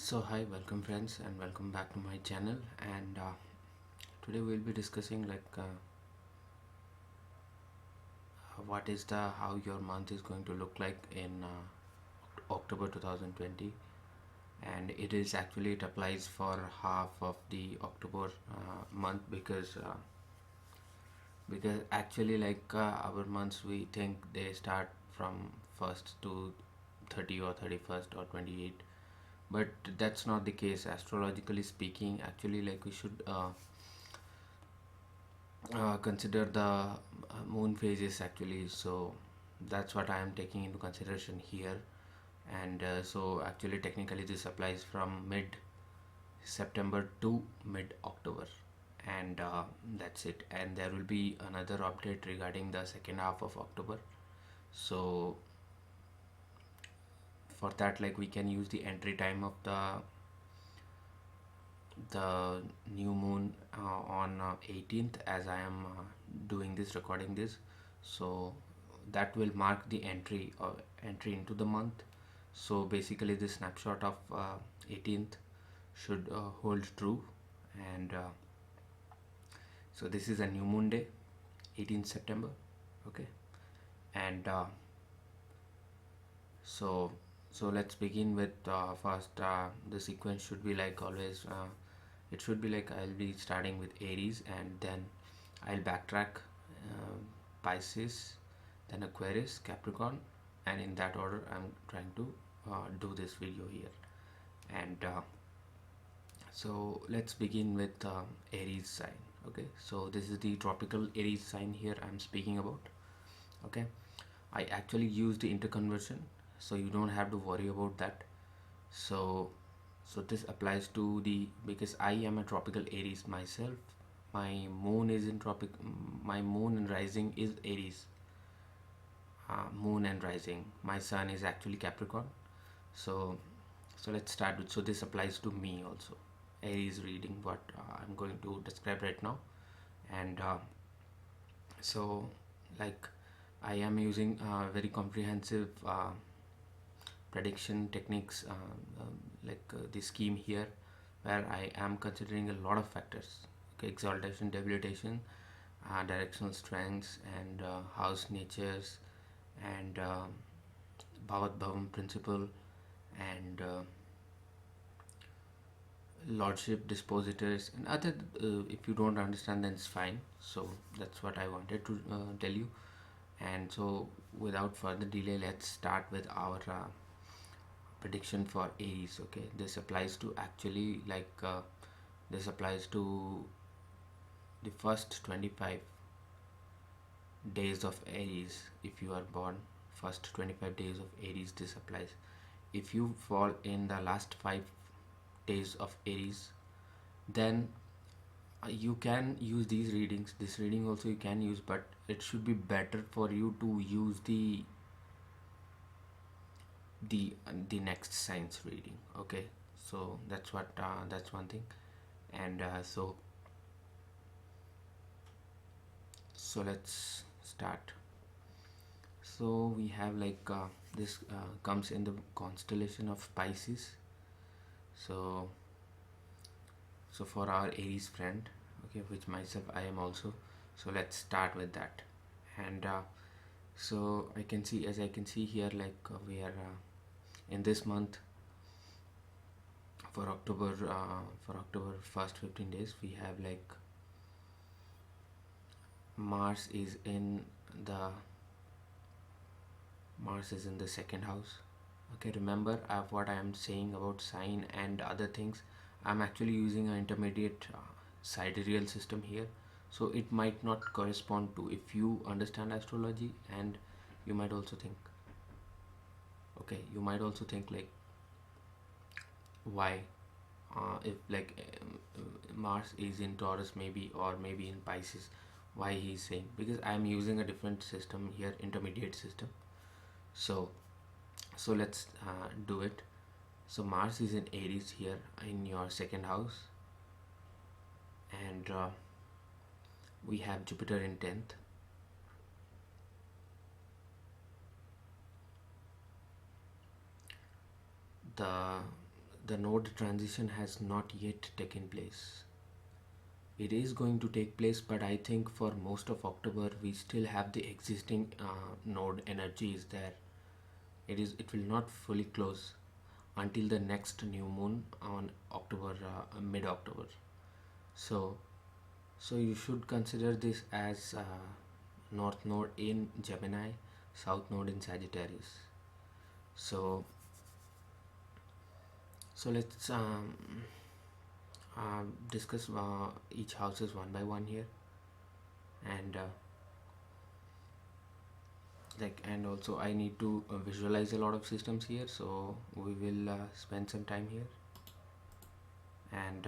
So hi, welcome friends, and welcome back to my channel. And today we'll be discussing what is the how your month is going to look like in October 2020. And it applies for half of the October month because actually our months, we think they start from 1st to 30 or 31st or 28, but that's not the case. Astrologically speaking, actually, we should consider the moon phases actually. So that's what I am taking into consideration here. And so actually technically this applies from mid September to mid October. And that's it. And there will be another update regarding the second half of October. So for that, we can use the entry time of the new moon on 18th, as I am doing this, recording this. So that will mark the entry into the month. So basically this snapshot of 18th should hold true. And so this is a new moon day, 18th September. Okay. And so let's begin with first. The sequence should be like always. It should be like I'll be starting with Aries, and then I'll backtrack Pisces, then Aquarius, Capricorn, and in that order I'm trying to do this video here. And so let's begin with Aries sign. Okay, so this is the tropical Aries sign here I'm speaking about. Okay, I actually use the interconversion, so you don't have to worry about that. So this applies to the, because I am a tropical Aries myself. My moon is in tropic. My moon and rising is Aries. Moon and rising. My sun is actually Capricorn. So let's start with. So this applies to me also. Aries reading, what I'm going to describe right now. And so like I am using very comprehensive prediction techniques, the scheme here, where I am considering a lot of factors. Okay, exaltation, debilitation, directional strengths, and house natures, and Bhavat Bhavam principle, and lordship dispositors, and other. If you don't understand, then it's fine. So that's what I wanted to tell you. And so without further delay, let's start with our prediction for Aries. Okay, this applies to actually this applies to the first 25 days of Aries. If you are born first 25 days of Aries, this applies. If you fall in the last 5 days of Aries, then you can use these readings. This reading also you can use, but it should be better for you to use the next science reading. Okay, so that's one thing. And so let's start. So we have this comes in the constellation of Pisces. So for our Aries friend, okay, which myself I am also. So let's start with that. And so I can see, as I can see here, we are in this month for October first 15 days, we have Mars is in the second house. Okay, remember what I am saying about sign and other things. I'm actually using an intermediate sidereal system here, so it might not correspond to, if you understand astrology. And you might also think, okay, why if Mars is in Taurus, maybe, or maybe in Pisces, why he's saying, because I'm using a different system here, intermediate system. So let's do it. So Mars is in Aries here in your second house, and we have Jupiter in 10th. The the node transition has not yet taken place. It is going to take place, but I think for most of October we still have the existing node energy is there. It will not fully close until the next new moon on October, mid October. So you should consider this as north node in Gemini, south node in Sagittarius. So let's discuss each houses one by one here, and and also I need to visualize a lot of systems here, so we will spend some time here. And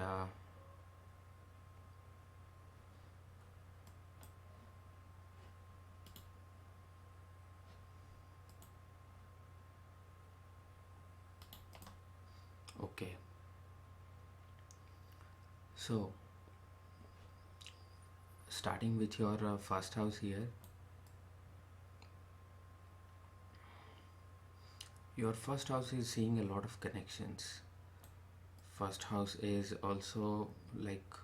okay, so starting with your first house here, your first house is seeing a lot of connections. First house is also like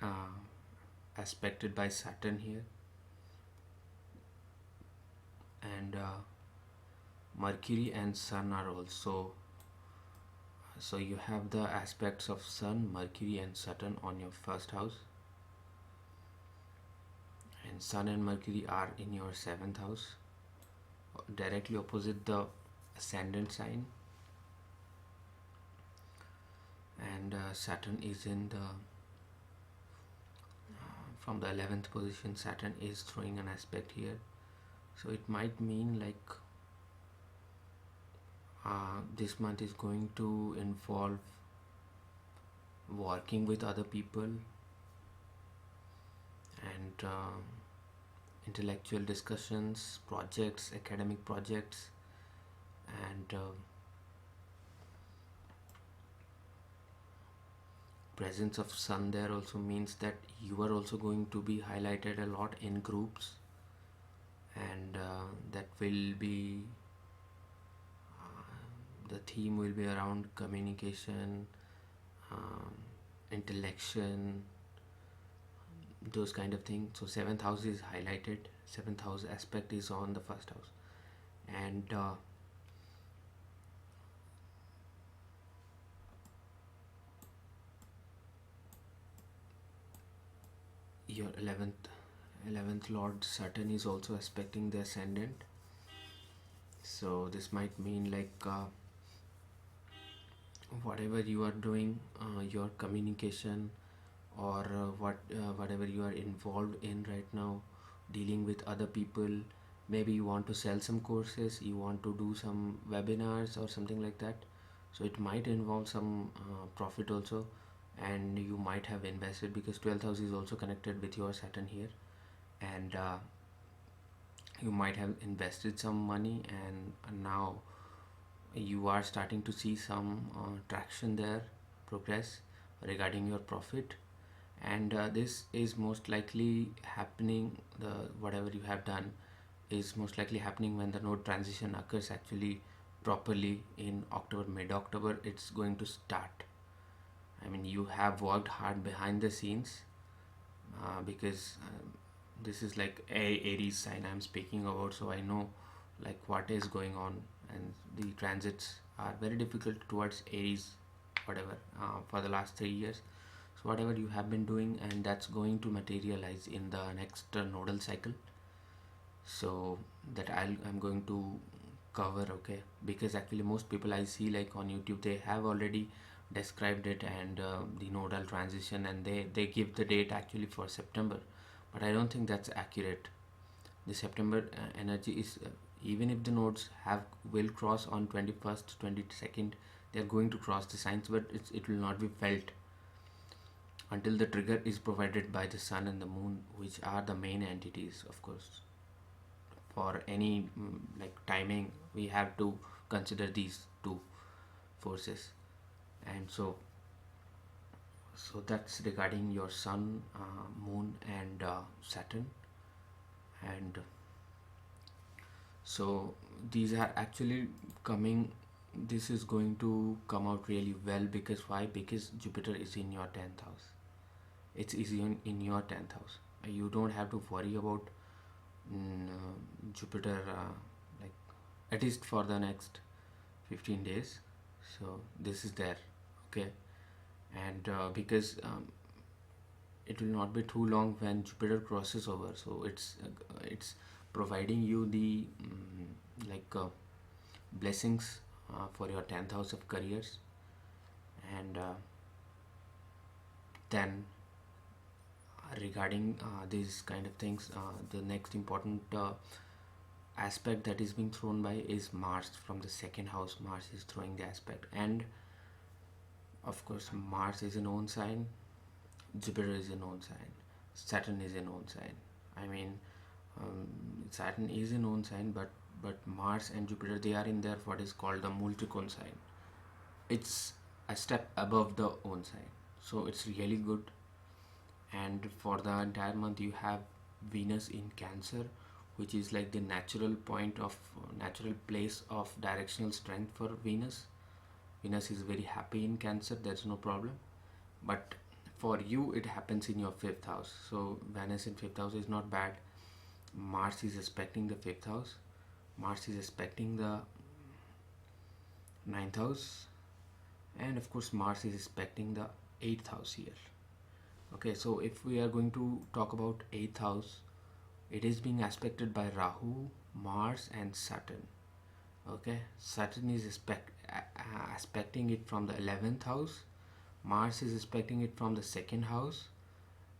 uh, aspected by Saturn here, and Mercury and Sun are also. So you have the aspects of Sun, Mercury and Saturn on your first house, and Sun and Mercury are in your seventh house, directly opposite the Ascendant sign, and Saturn is in the from the 11th position. Saturn is throwing an aspect here, so it might mean like this month is going to involve working with other people and intellectual discussions, projects, academic projects, and presence of Sun there also means that you are also going to be highlighted a lot in groups, and that will be the theme will be around communication, um, intellection, those kind of things. So seventh house is highlighted. Seventh house aspect is on the first house, and your 11th lord Saturn is also aspecting the Ascendant. So this might mean like whatever you are doing, your communication, or whatever you are involved in right now, dealing with other people. Maybe you want to sell some courses, you want to do some webinars or something like that. So it might involve some profit also, and you might have invested because 12th house is also connected with your Saturn here, and you might have invested some money, and now you are starting to see some traction there, progress regarding your profit. And this is most likely happening, the whatever you have done is most likely happening when the node transition occurs actually properly in October, mid October. It's going to start. I mean, you have worked hard behind the scenes, because this is like a Aries sign I'm speaking about, so I know like what is going on, and the transits are very difficult towards Aries, whatever, for the last 3 years. So whatever you have been doing, and that's going to materialize in the next nodal cycle. So that I'm going to cover, okay, because actually most people I see like on YouTube, they have already described it, and the nodal transition, and they give the date actually for September, but I don't think that's accurate. The September energy is even if the nodes have will cross on 21st, 22nd, they are going to cross the signs, but it will not be felt until the trigger is provided by the sun and the moon, which are the main entities. Of course, for any like timing, we have to consider these two forces. And so that's regarding your sun, moon, and Saturn. And so these are actually coming this is going to come out really well. Because why? Because Jupiter is in your 10th house. It's easy in your 10th house. You don't have to worry about Jupiter, like, at least for the next 15 days. So this is there. Okay. And because it will not be too long when Jupiter crosses over, so it's providing you the like blessings for your 10th house of careers. And then regarding these kind of things, the next important aspect that is being thrown by is Mars. From the second house, Mars is throwing the aspect. And of course, Mars is an own sign, Jupiter is a known sign, Saturn is a known sign. I mean, Saturn is a known sign, but Mars and Jupiter, they are in their what is called the multicone sign. It's a step above the own sign, so it's really good. And for the entire month, you have Venus in Cancer, which is like the natural point of natural place of directional strength for Venus. Venus is very happy in Cancer, there's no problem. But for you, it happens in your fifth house. So Venus in fifth house is not bad. Mars is aspecting the fifth house. Mars is aspecting the ninth house. And of course, Mars is aspecting the eighth house here. Okay, so if we are going to talk about eighth house, it is being aspected by Rahu, Mars, and Saturn. Okay, Saturn is aspecting it from the 11th house. Mars is aspecting it from the second house,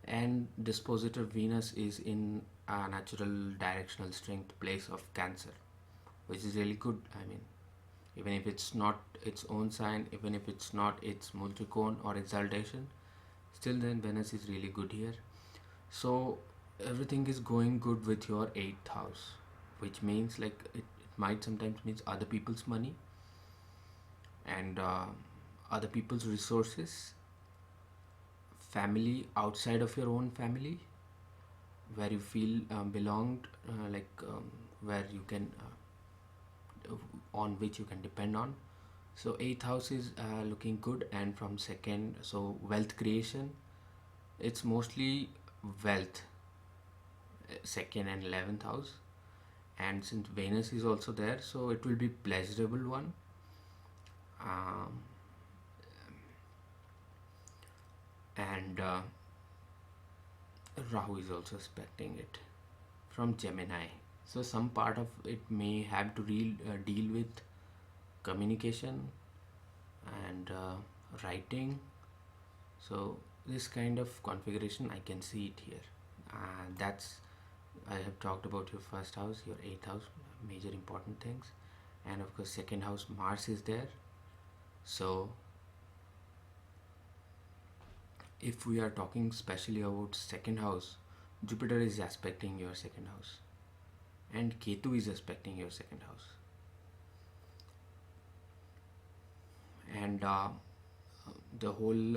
and dispositor Venus is in a natural directional strength place of Cancer, which is really good. I mean, even if it's not its own sign, even if it's not its multicone or exaltation, still then Venus is really good here. So everything is going good with your 8th house, which means like it might sometimes means other people's money and other people's resources, family outside of your own family, where you feel belonged, where you can on which you can depend on. So 8th house is looking good. And from second, so wealth creation, it's mostly wealth, second and 11th house. And since Venus is also there, so it will be pleasurable one. um, and Rahu is also aspecting it from Gemini. So some part of it may have to deal with communication and writing. So this kind of configuration, I can see it here. That's I have talked about your first house, your 8th house, major important things. And of course, second house, Mars is there. So if we are talking specially about second house, Jupiter is aspecting your second house, and Ketu is aspecting your second house. And the whole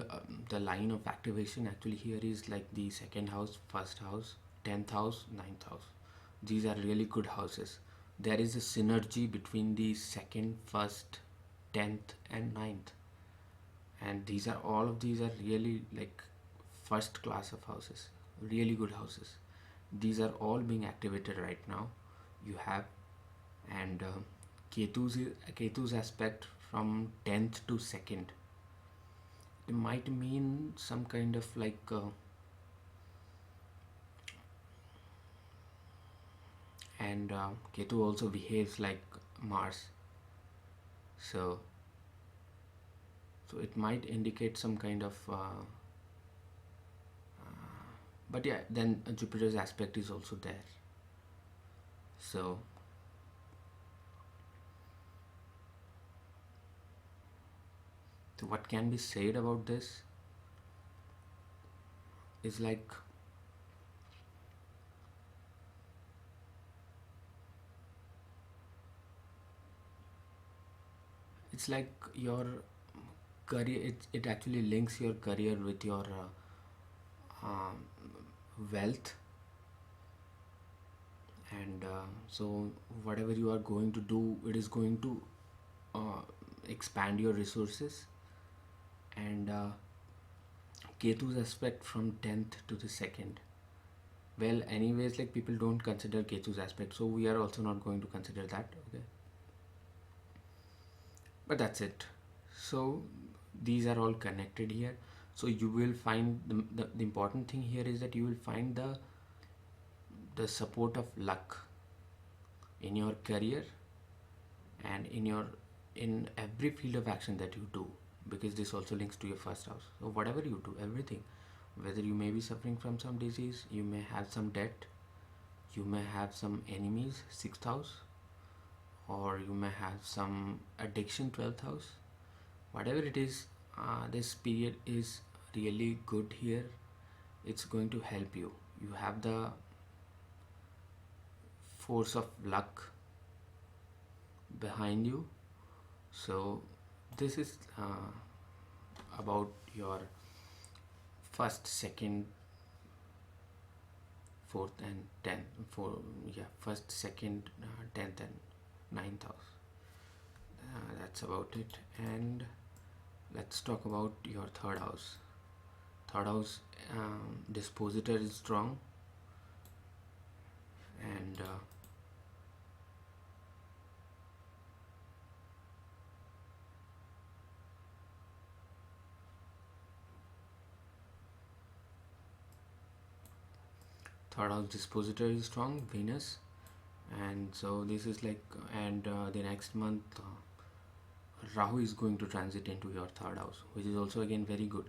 the line of activation actually here is like the second house, first house, 10th house, ninth house. These are really good houses. There is a synergy between the second, first, 10th, and ninth. And these are all of these are really like first class of houses, really good houses. These are all being activated right now. You have, and Ketu's aspect from 10th to 2nd. It might mean some kind of like and Ketu also behaves like Mars, so it might indicate some kind of but yeah, then Jupiter's aspect is also there. So what can be said about this is like it's like your career, it actually links your career with your wealth. And so whatever you are going to do, it is going to expand your resources. And Ketu's aspect from 10th to the 2nd. Well, anyways, like people don't consider Ketu's aspect, so we are also not going to consider that. Okay, but that's it. So these are all connected here. So you will find the important thing here is that you will find the support of luck in your career and in every field of action that you do, because this also links to your first house. So whatever you do, everything, whether you may be suffering from some disease, you may have some debt, you may have some enemies, 6th house, or you may have some addiction, 12th house, whatever it is, this period is really good here. It's going to help you. You have the force of luck behind you. So this is about your first, second, fourth and 10th, for yeah, first, second, 10th and 9th house. That's about it. And let's talk about your third house. Third house, dispositor is strong, and third house dispositor is strong, Venus. And so this is like, and the next month Rahu is going to transit into your third house, which is also again very good.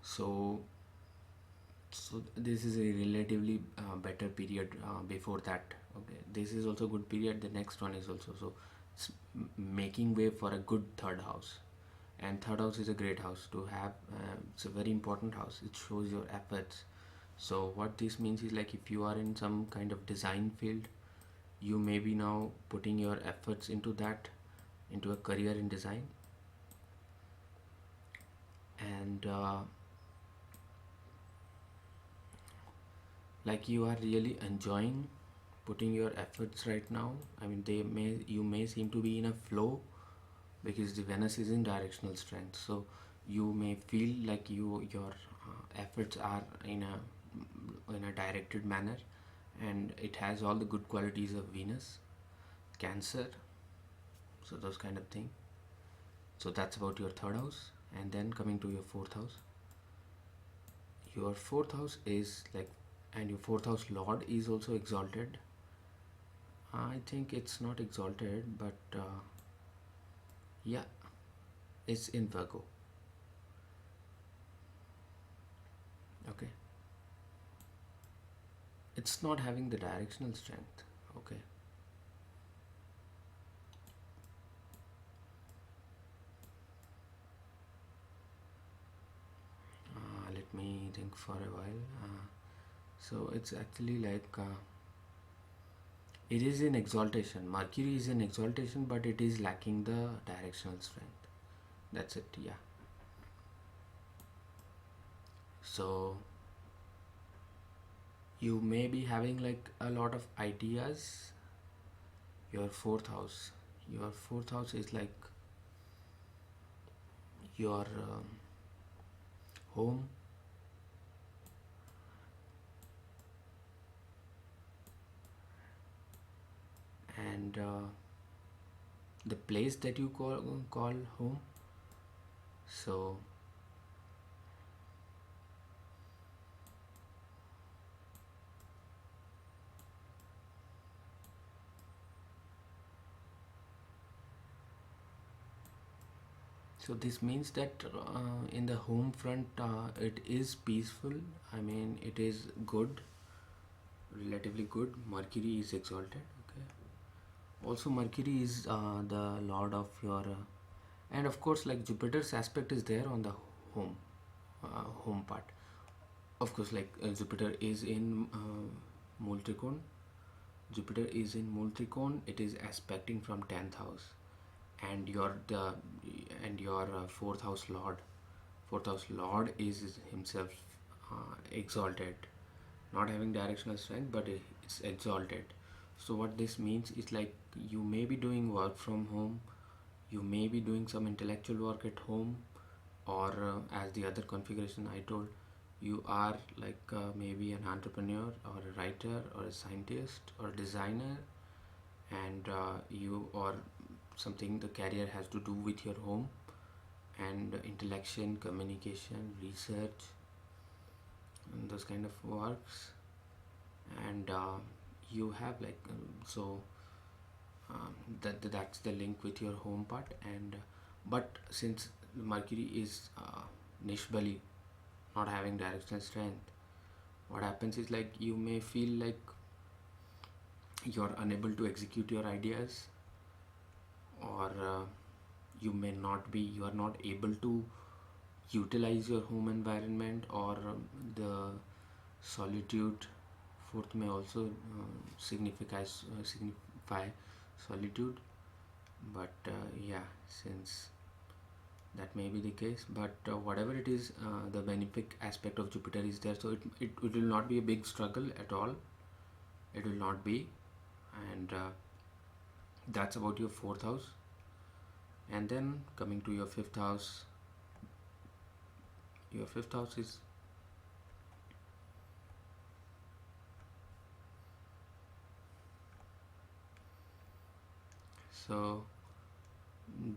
So this is a relatively better period before that. Okay, this is also good period. The next one is also, so it's making way for a good third house. And third house is a great house to have. It's a very important house. It shows your efforts. So what this means is, like, if you are in some kind of design field, you may be now putting your efforts into that, into a career in design. And like, you are really enjoying putting your efforts right now. I mean, you may seem to be in a flow, because the Venus is in directional strength. So you may feel like your efforts are in a directed manner, and it has all the good qualities of Venus, Cancer, so those kind of thing. So that's about your third house. And then coming to your fourth house. Your fourth house is like, and your fourth house lord is also exalted. I think it's not exalted, but yeah, it's in Virgo. Okay, it's not having the directional strength. Okay, let me think for a while. So it's actually like, it is in exaltation. Mercury is in exaltation, but it is lacking the directional strength. That's it. Yeah. So you may be having like a lot of ideas. Your fourth house. Your fourth house is like your home, and the place that you call home. So this means that in the home front, it is peaceful. I mean, it is good, relatively good. Mercury is exalted. Okay. Also, Mercury is the lord of your, and of course, like, Jupiter's aspect is there on the home, home part. Of course, like, Jupiter is in Multicone. Jupiter is in Multicone. It is aspecting from 10th house, and your fourth house lord is himself exalted, not having directional strength, but it's exalted. So what this means is, like, you may be doing work from home, you may be doing some intellectual work at home, or as the other configuration I told, you are like maybe an entrepreneur or a writer or a scientist or a designer, and you or something the career has to do with your home and intellection, communication, research, and those kind of works. And you have like that's the link with your home part. And but since Mercury is Nishbali, not having directional strength, what happens is like you may feel like you're unable to execute your ideas, or you are not able to utilize your home environment, or the solitude. Fourth may also signify solitude, but yeah, since that may be the case, but whatever it is, the benefic aspect of Jupiter is there, so it will not be a big struggle at all. It will not be. And that's about your fourth house. And then coming to your fifth house, your fifth house is so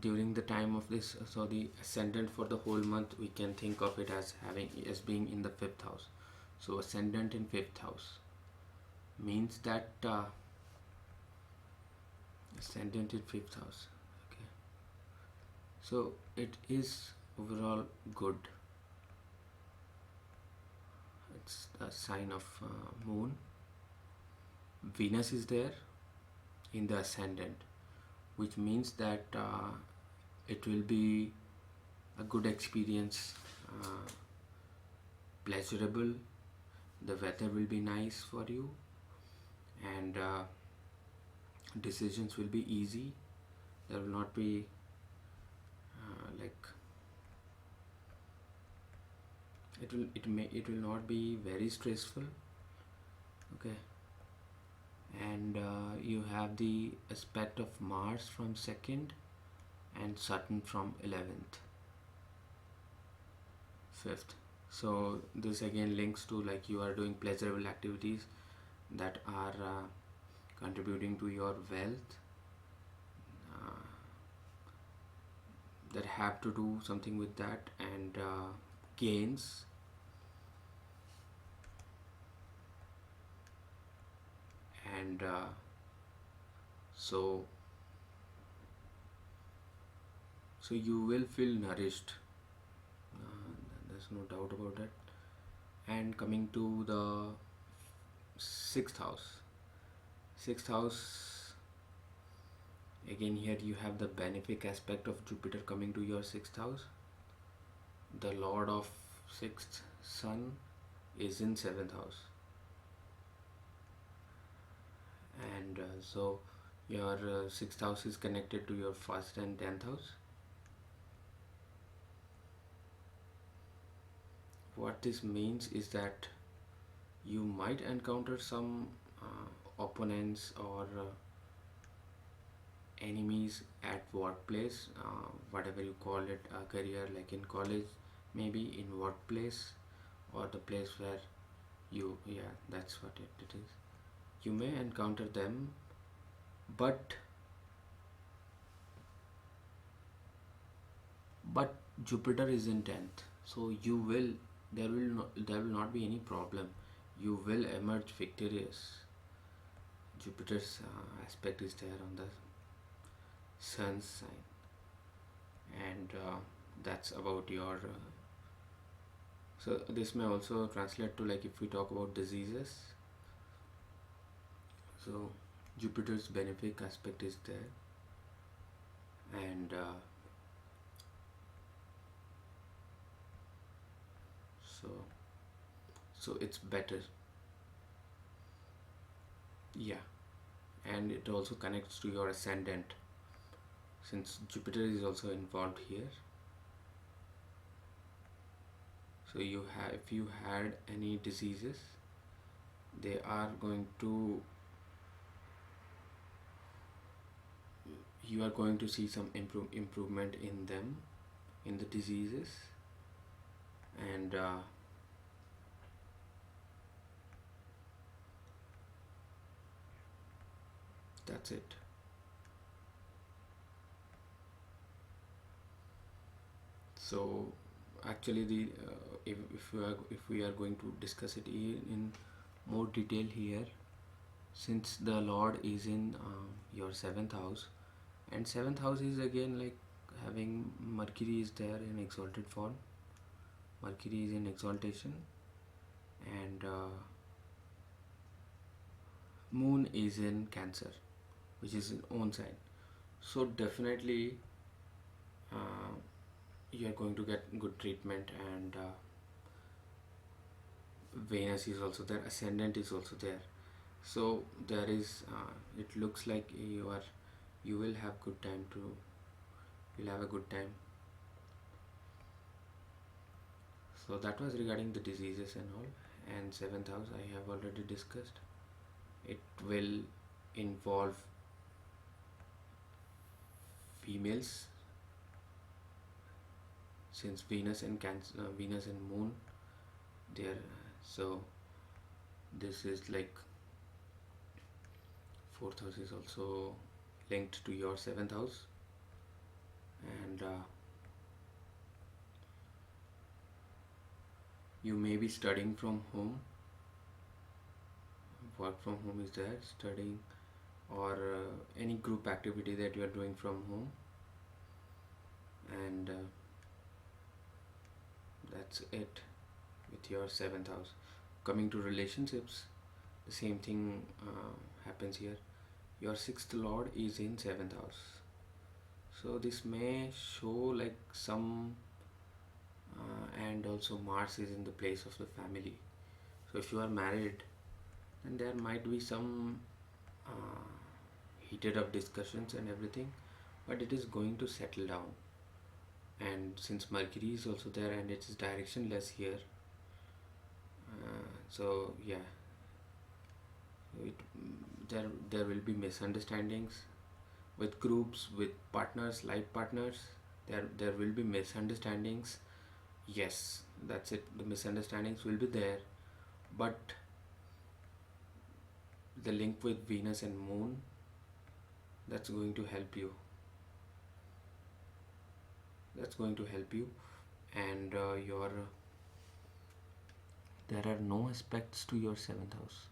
during the time of this, so the ascendant for the whole month, we can think of it as being in the fifth house. So ascendant in fifth house means that ascendant in fifth house, okay, so it is overall good. It's a sign of moon. Venus is there in the ascendant, which means that it will be a good experience, pleasurable. The weather will be nice for you, and decisions will be easy. There will not be like it will not be very stressful, okay. And you have the aspect of Mars from 2nd and Saturn from 11th, 5th. So this again links to like you are doing pleasurable activities that are contributing to your wealth, uh, that have to do something with that, and gains. And so you will feel nourished, there's no doubt about that. And coming to the sixth house, sixth house, again here you have the benefic aspect of Jupiter coming to your sixth house. The lord of sixth, Sun, is in seventh house, and so your sixth house is connected to your first and 10th house. What this means is that you might encounter some opponents or enemies at workplace, whatever you call it, a career, like in college, maybe in workplace, or the place where you, yeah, that's what it is. You may encounter them, but Jupiter is in 10th, so there will not be any problem. You will emerge victorious. Jupiter's aspect is there on the Sun's sign, and that's about your so this may also translate to like if we talk about diseases. So Jupiter's benefic aspect is there, and so it's better, yeah. And it also connects to your ascendant, since Jupiter is also involved here. So you have, if you had any diseases, they are going to you are going to see some improvement in them, in the diseases. And that's it. So actually the if we are going to discuss it in more detail here, since the Lord is in your seventh house, and seventh house is again like having Mercury is there in exalted form. Mercury is in exaltation, and Moon is in Cancer, which is its own sign. So definitely uh, you are going to get good treatment. And Venus is also there, Ascendant is also there. So there is it looks like you will have good time to you'll have a good time. So that was regarding the diseases and all. And seventh house I have already discussed. It will involve females, since Venus and Cancer, Venus and Moon there. So this is like fourth house is also linked to your seventh house. And you may be studying from home, work from home is there, studying, or any group activity that you are doing from home. And that's it with your seventh house. Coming to relationships, the same thing happens here. Your sixth lord is in seventh house, so this may show like some and also Mars is in the place of the family. So if you are married, then there might be some uh, heated up discussions and everything, but it is going to settle down. And since Mercury is also there and it is directionless here, so yeah, it, there will be misunderstandings with groups, with partners, life partners. There will be misunderstandings. Yes, that's it. The misunderstandings will be there, but the link with Venus and Moon, that's going to help you. That's going to help you. And your there are no aspects to your seventh house.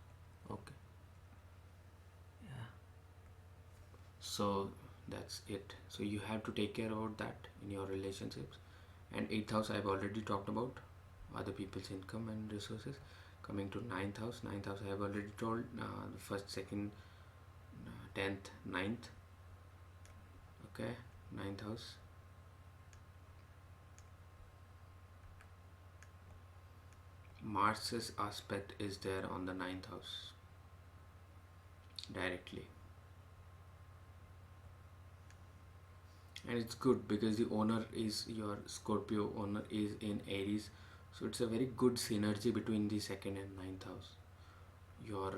Okay. Yeah. So that's it. So you have to take care about that in your relationships. And eighth house I've already talked about, other people's income and resources. Coming to ninth house I have already told, the first, second, 10th, ninth. Okay, ninth house. Mars's aspect is there on the ninth house directly, and it's good because the owner is your Scorpio, owner is in Aries, so it's a very good synergy between the second and ninth house. Your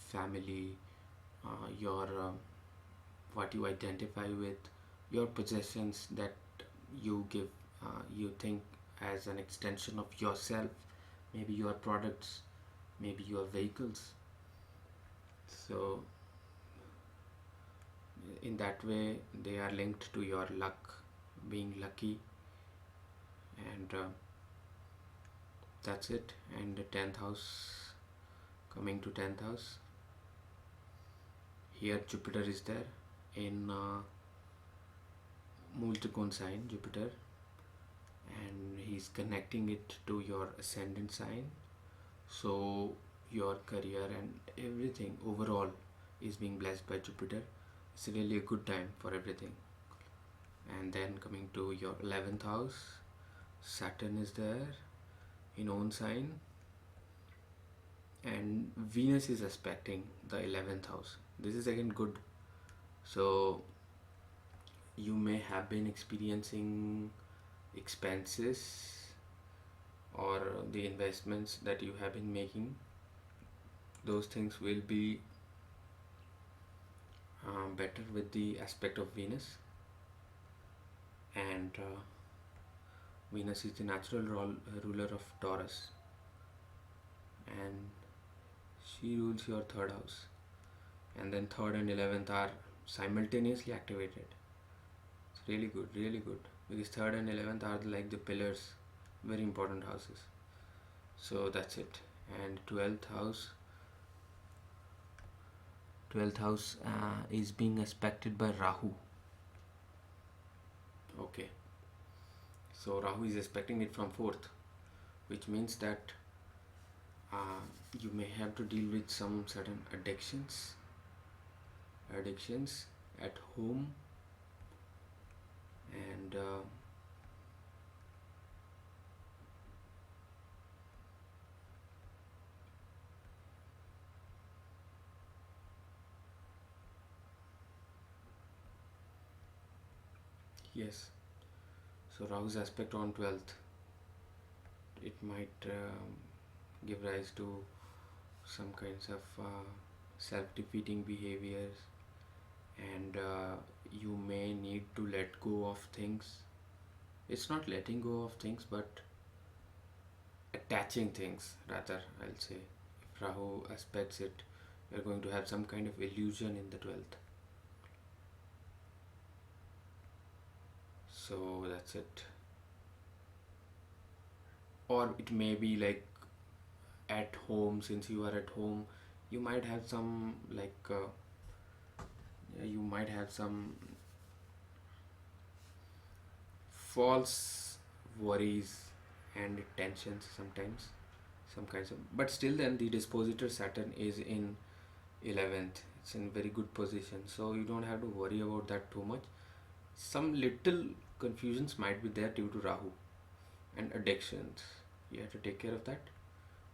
family, your what you identify with, your possessions that you give, you think as an extension of yourself, maybe your products, maybe your vehicles. So in that way they are linked to your luck, being lucky. And that's it. And the 10th house, coming to 10th house, here Jupiter is there in Multicone sign, Jupiter, and he's connecting it to your ascendant sign. So your career and everything overall is being blessed by Jupiter. It's really a good time for everything. And then coming to your 11th house, Saturn is there in own sign, and Venus is aspecting the 11th house. This is again good. So you may have been experiencing expenses, or the investments that you have been making, those things will be better with the aspect of Venus, and Venus is the natural ruler of Taurus, and she rules your third house. And then third and 11th are simultaneously activated. It's really good, really good, because third and 11th are like the pillars, very important houses. So that's it. And 12th house is being aspected by Rahu. Okay, so Rahu is expecting it from fourth, which means that uh, you may have to deal with some certain addictions at home, and yes. So Rahu's aspect on 12th, it might give rise to some kinds of self-defeating behaviors, and you may need to let go of things. It's not letting go of things, but attaching things, rather, I'll say. If Rahu aspects it, you're going to have some kind of illusion in the 12th. So that's it. Or it may be like at home, since you are at home, you might have some you might have some false worries and tensions sometimes, some kinds of, but still then the dispositor Saturn is in 11th. It's in very good position, so you don't have to worry about that too much. Some little confusions might be there due to Rahu and addictions. You have to take care of that.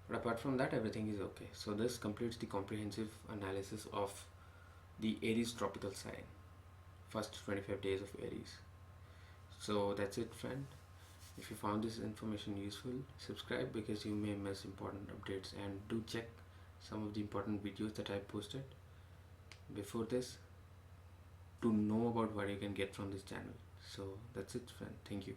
But apart from that, everything is okay. So this completes the comprehensive analysis of the Aries tropical sign, first 25 days of Aries. So that's it, friend. If you found this information useful, subscribe because you may miss important updates, and do check some of the important videos that I posted before this to know about what you can get from this channel. So that's it, friend. Thank you.